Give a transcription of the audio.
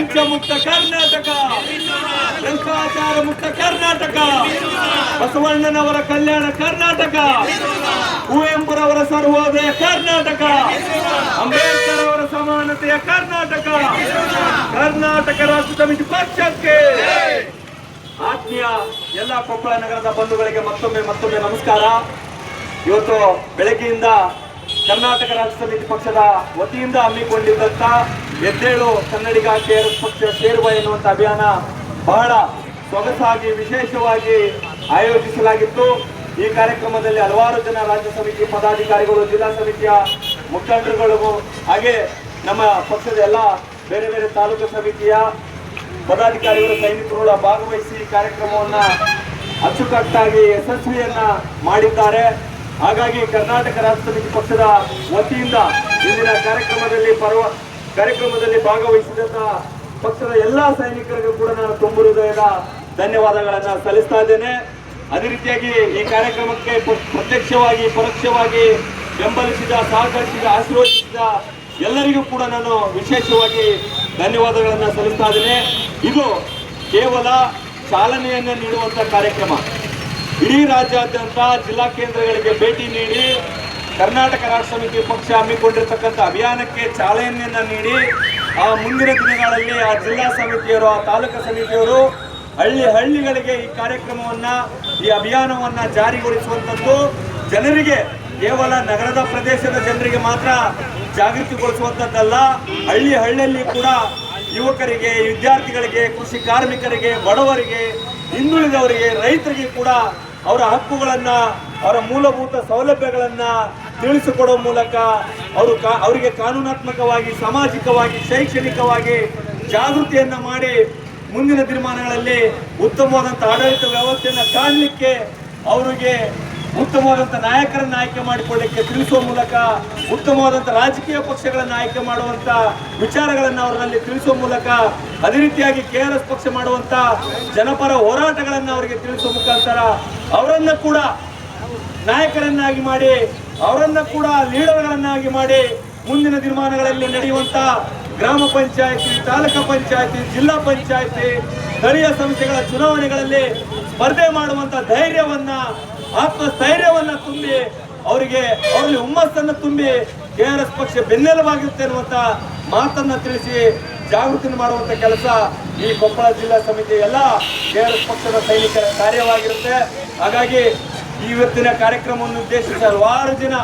ಲಂಚ ಮುಕ್ತ ಕರ್ನಾಟಕ, ಭ್ರಷ್ಟಾಚಾರ ಮುಕ್ತ ಕರ್ನಾಟಕ, ಬಸವಣ್ಣನವರ ಕಲ್ಯಾಣ ಕರ್ನಾಟಕ, ಕುವೆಂಪುರವರ ಸರ್ವೋದಯ ಕರ್ನಾಟಕ, ಅಂಬೇಡ್ಕರ್ ಅವರ ಸಮಾನತೆಯ ಕರ್ನಾಟಕ, ಕರ್ನಾಟಕ ರಾಷ್ಟ್ರ ಸಮಿತಿ ಪಕ್ಷಕ್ಕೆ. ಆತ್ಮೀಯ ಎಲ್ಲ ಕೊಪ್ಪಳ ನಗರದ ಬಂಧುಗಳಿಗೆ ಮತ್ತೊಮ್ಮೆ ನಮಸ್ಕಾರ. ಇವತ್ತು ಬೆಳಗ್ಗೆಯಿಂದ ಕರ್ನಾಟಕ ರಾಷ್ಟ್ರ ಸಮಿತಿ ಪಕ್ಷದ ವತಿಯಿಂದ ಹಮ್ಮಿಕೊಂಡಿದ್ದಂತ ಎದ್ದೇಳು ಕನ್ನಡಿಗ KRS ಪಕ್ಷ ಸೇರುವ ಎನ್ನುವಂತ ಅಭಿಯಾನ ಬಹಳ ಸೊಗಸಾಗಿ ವಿಶೇಷವಾಗಿ ಆಯೋಜಿಸಲಾಗಿತ್ತು. ಈ ಕಾರ್ಯಕ್ರಮದಲ್ಲಿ ಹಲವಾರು ಜನ ರಾಜ್ಯ ಸಮಿತಿ ಪದಾಧಿಕಾರಿಗಳು, ಜಿಲ್ಲಾ ಸಮಿತಿಯ ಮುಖಂಡರುಗಳು, ಹಾಗೆ ನಮ್ಮ ಪಕ್ಷದ ಎಲ್ಲ ಬೇರೆ ಬೇರೆ ತಾಲೂಕು ಸಮಿತಿಯ ಪದಾಧಿಕಾರಿಗಳು, ಸೈನಿಕರು ಭಾಗವಹಿಸಿ ಕಾರ್ಯಕ್ರಮವನ್ನ ಅಚ್ಚುಕಟ್ಟಾಗಿ ಯಶಸ್ವಿಯನ್ನ ಮಾಡಿದ್ದಾರೆ. ಹಾಗಾಗಿ ಕರ್ನಾಟಕ ರಾಷ್ಟ್ರ ಸಮಿತಿ ಪಕ್ಷದ ವತಿಯಿಂದ ಇಂದಿನ ಕಾರ್ಯಕ್ರಮದಲ್ಲಿ ಭಾಗವಹಿಸಿದಂತ ಪಕ್ಷದ ಎಲ್ಲಾ ಸೈನಿಕರಿಗೂ ಕೂಡ ನಾನು ತುಂಬ ಹೃದಯದ ಧನ್ಯವಾದಗಳನ್ನ ಸಲ್ಲಿಸ್ತಾ ಇದ್ದೇನೆ. ಅದೇ ರೀತಿಯಾಗಿ ಈ ಕಾರ್ಯಕ್ರಮಕ್ಕೆ ಪ್ರತ್ಯಕ್ಷವಾಗಿ ಪರೋಕ್ಷವಾಗಿ ಬೆಂಬಲಿಸಿದ, ಸಹಕರಿಸಿದ, ಆಶೀರ್ವದಿಸಿದ ಎಲ್ಲರಿಗೂ ಕೂಡ ನಾನು ವಿಶೇಷವಾಗಿ ಧನ್ಯವಾದಗಳನ್ನ ಸಲ್ಲಿಸ್ತಾ ಇದ್ದೇನೆ. ಇದು ಕೇವಲ ಚಾಲನೆಯನ್ನ ನೀಡುವಂತ ಕಾರ್ಯಕ್ರಮ. ಇಡೀ ರಾಜ್ಯಾದ್ಯಂತ ಜಿಲ್ಲಾ ಕೇಂದ್ರಗಳಿಗೆ ಭೇಟಿ ನೀಡಿ ಕರ್ನಾಟಕ ರಾಷ್ಟ್ರ ಸಮಿತಿ ಪಕ್ಷ ಹಮ್ಮಿಕೊಂಡಿರ್ತಕ್ಕಂಥ ಅಭಿಯಾನಕ್ಕೆ ಚಾಲನೆಯನ್ನ ನೀಡಿ ಆ ಮುಂದಿನ ದಿನಗಳಲ್ಲಿ ಆ ಜಿಲ್ಲಾ ಸಮಿತಿಯವರು, ಆ ತಾಲೂಕು ಸಮಿತಿಯವರು ಹಳ್ಳಿಗಳಿಗೆ ಈ ಕಾರ್ಯಕ್ರಮವನ್ನ, ಈ ಅಭಿಯಾನವನ್ನ ಜಾರಿಗೊಳಿಸುವಂಥದ್ದು ಜನರಿಗೆ, ಕೇವಲ ನಗರದ ಪ್ರದೇಶದ ಜನರಿಗೆ ಮಾತ್ರ ಜಾಗೃತಿಗೊಳಿಸುವಂಥದ್ದಲ್ಲ, ಹಳ್ಳಿಯಲ್ಲಿ ಕೂಡ ಯುವಕರಿಗೆ, ವಿದ್ಯಾರ್ಥಿಗಳಿಗೆ, ಕೃಷಿ ಕಾರ್ಮಿಕರಿಗೆ, ಬಡವರಿಗೆ, ಹಿಂದುಳಿದವರಿಗೆ, ರೈತರಿಗೆ ಕೂಡ ಅವರ ಹಕ್ಕುಗಳನ್ನ, ಅವರ ಮೂಲಭೂತ ಸೌಲಭ್ಯಗಳನ್ನ ತಿಳಿಸಿಕೊಡುವ ಮೂಲಕ ಅವರಿಗೆ ಕಾನೂನಾತ್ಮಕವಾಗಿ, ಸಾಮಾಜಿಕವಾಗಿ, ಶೈಕ್ಷಣಿಕವಾಗಿ ಜಾಗೃತಿಯನ್ನ ಮಾಡಿ ಮುಂದಿನ ದಿನಮಾನಗಳಲ್ಲಿ ಉತ್ತಮವಾದಂಥ ಆಡಳಿತ ವ್ಯವಸ್ಥೆಯನ್ನು ಕಾಣಲಿಕ್ಕೆ, ಅವರಿಗೆ ಉತ್ತಮವಾದಂಥ ನಾಯಕರನ್ನು ಆಯ್ಕೆ ಮಾಡಿಕೊಳ್ಳಲಿಕ್ಕೆ ತಿಳಿಸುವ ಮೂಲಕ, ಉತ್ತಮವಾದಂಥ ರಾಜಕೀಯ ಪಕ್ಷಗಳನ್ನು ಆಯ್ಕೆ ಮಾಡುವಂಥ ವಿಚಾರಗಳನ್ನು ಅವರಲ್ಲಿ ತಿಳಿಸುವ ಮೂಲಕ, ಅದೇ ರೀತಿಯಾಗಿ KRS ಪಕ್ಷ ಮಾಡುವಂಥ ಜನಪರ ಹೋರಾಟಗಳನ್ನು ಅವರಿಗೆ ತಿಳಿಸುವ ಮುಖಾಂತರ ಅವರನ್ನ ಕೂಡ ನಾಯಕರನ್ನಾಗಿ ಮಾಡಿ, ಅವರನ್ನ ಕೂಡ ಲೀಡರ್ಗಳನ್ನಾಗಿ ಮಾಡಿ ಮುಂದಿನ ದಿನಮಾನಗಳಲ್ಲಿ ನಡೆಯುವಂಥ ಗ್ರಾಮ ಪಂಚಾಯತಿ, ತಾಲೂಕು ಪಂಚಾಯತಿ, ಜಿಲ್ಲಾ ಪಂಚಾಯತಿ, ಸ್ಥಳೀಯ ಸಂಸ್ಥೆಗಳ ಚುನಾವಣೆಗಳಲ್ಲಿ ಸ್ಪರ್ಧೆ ಮಾಡುವಂಥ ಧೈರ್ಯವನ್ನ, ಆತ್ಮಸ್ಥೈರ್ಯವನ್ನ ತುಂಬಿ ಅವರಲ್ಲಿ ಹುಮ್ಮಸ್ಸನ್ನು ತುಂಬಿ KRS ಪಕ್ಷ ಬೆನ್ನೆಲುಬಾಗಿರುತ್ತೆ ಅನ್ನುವಂಥ ಮಾತನ್ನ ತಿಳಿಸಿ ಜಾಗೃತಿ ಮಾಡುವಂಥ ಕೆಲಸ ಈ ಕೊಪ್ಪಳ ಜಿಲ್ಲಾ ಸಮಿತಿ ಎಲ್ಲ KRS ಪಕ್ಷದ ಸೈನಿಕರ ಕಾರ್ಯವಾಗಿರುತ್ತೆ. ಹಾಗಾಗಿ ಇವತ್ತಿನ ಕಾರ್ಯಕ್ರಮವನ್ನು ಉದ್ದೇಶಿಸಿ ಹಲವಾರು ಜನ